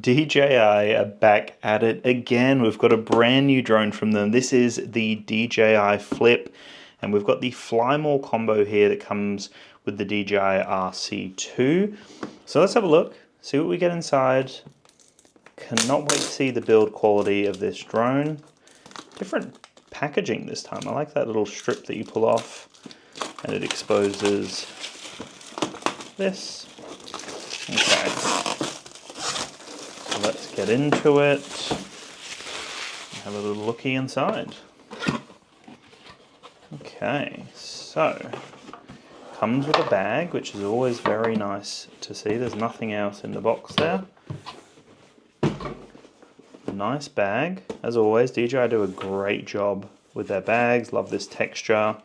DJI are back at it again. We've got a brand new drone from them. This is the DJI Flip, and we've got the Fly More combo here that comes with the DJI RC2. So let's have a look, see what we get inside. Cannot wait to see the build quality of this drone. Different packaging this time. I like that little strip that you pull off and it exposes this. Okay. So let's get into it. Have a little looky inside. Okay, so comes with a bag, which is always very nice to see. There's nothing else in the box there. Nice bag. As always, DJI do a great job with their bags. Love this texture.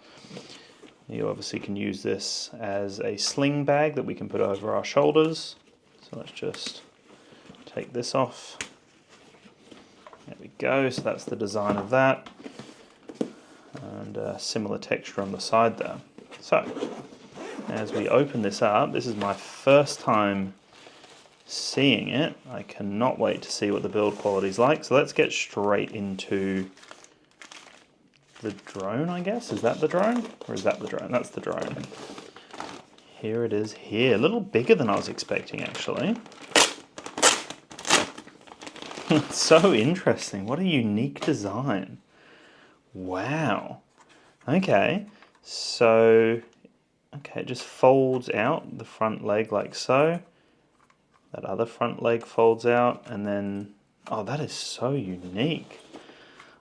You obviously can use this as a sling bag that we can put over our shoulders. So let's just take this off. There we go. So that's the design of that. And a similar texture on the side there. So as we open this up, this is my first time seeing it. I cannot wait to see what the build quality is like. So let's get straight into the drone, I guess. Is that the drone? Or is that the drone? That's the drone. Here it is here. A little bigger than I was expecting, actually. It's so interesting. What a unique design. Wow. Okay. So, okay, it just folds out the front leg like so. That other front leg folds out, and then, oh, that is so unique.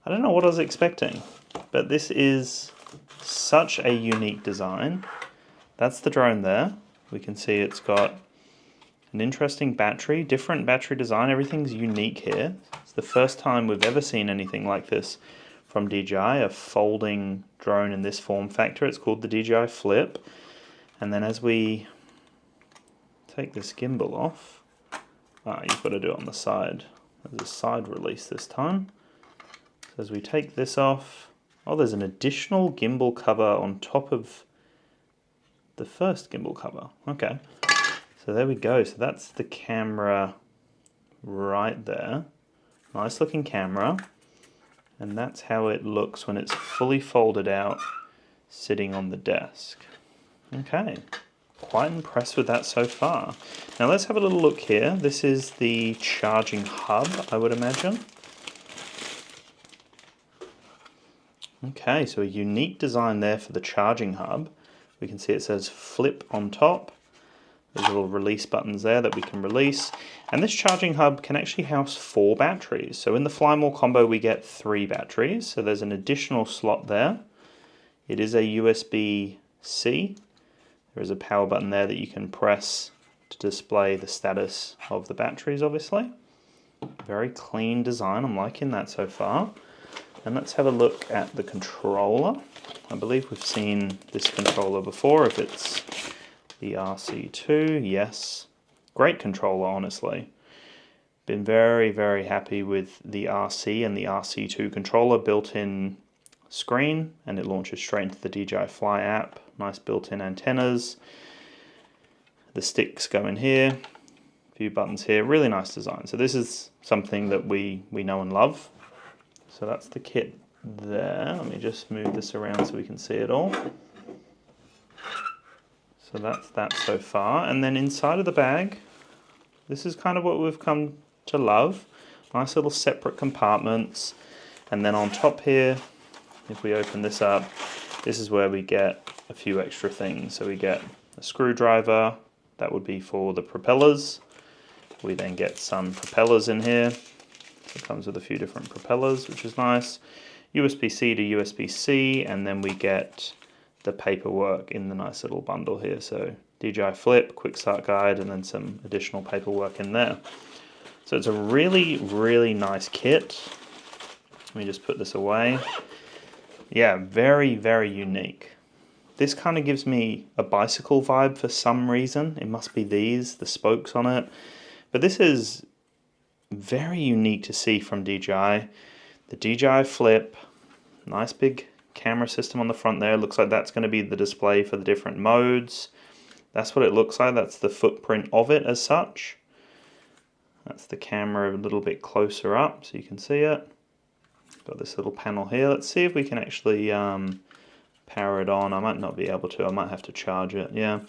I don't know what I was expecting, but this is such a unique design. That's the drone there. We can see it's got an interesting battery, different battery design. Everything's unique here. It's the first time we've ever seen anything like this from DJI, a folding drone in this form factor. It's called the DJI Flip. And then as we take this gimbal off, you've got to do it on the side. There's a side release this time. So as we take this off, oh, there's an additional gimbal cover on top of the first gimbal cover. Okay, so there we go. So that's the camera right there. Nice looking camera. And that's how it looks when it's fully folded out, sitting on the desk. Okay. Quite impressed with that so far. Now let's have a little look here. This is the charging hub, I would imagine. Okay, so a unique design there for the charging hub. We can see it says flip on top. There's little release buttons there that we can release. And this charging hub can actually house 4 batteries. So in the Fly More combo we get 3 batteries. So there's an additional slot there. It is a USB-C. There is a power button there that you can press to display the status of the batteries, obviously. Very clean design, I'm liking that so far. And let's have a look at the controller. I believe we've seen this controller before, if it's the RC2, yes. Great controller, honestly. Been very, very happy with the RC and the RC2 controller. Built-in screen, and it launches straight into the DJI Fly app. Nice built-in antennas. The sticks go in here. A few buttons here. Really nice design. So this is something that we know and love. So that's the kit there. Let me just move this around so we can see it all. So that's that so far. And then inside of the bag, this is kind of what we've come to love. Nice little separate compartments. And then on top here, if we open this up, this is where we get a few extra things. So we get a screwdriver, that would be for the propellers. We then get some propellers in here. So it comes with a few different propellers, which is nice. USB-C to USB-C, and then we get the paperwork in the nice little bundle here. So DJI Flip, quick start guide, and then some additional paperwork in there. So it's a really, really nice kit. Let me just put this away. Yeah, very, very unique. This kind of gives me a bicycle vibe for some reason. It must be these, the spokes on it. But this is very unique to see from DJI. The DJI Flip, nice big camera system on the front there. Looks like that's going to be the display for the different modes. That's what it looks like. That's the footprint of it as such. That's the camera a little bit closer up so you can see it. Got this little panel here. Let's see if we can actually power it on. I might not be able to. I might have to charge it. Yeah,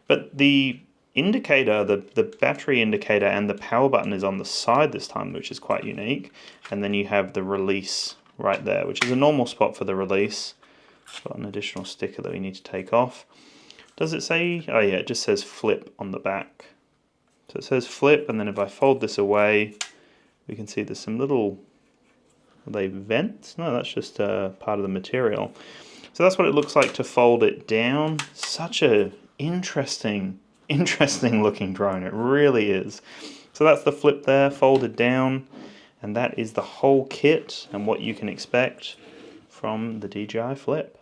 but the indicator, the battery indicator and the power button is on the side this time, which is quite unique. And then you have the release right there, which is a normal spot for the release. Got an additional sticker that we need to take off. Does it say? Oh yeah, it just says flip on the back. So it says flip, and then if I fold this away, we can see there's some little, are they vents? No, that's just part of the material. So that's what it looks like to fold it down. Such a interesting looking drone, it really is. So that's the flip there, folded down, and that is the whole kit and what you can expect from the DJI Flip.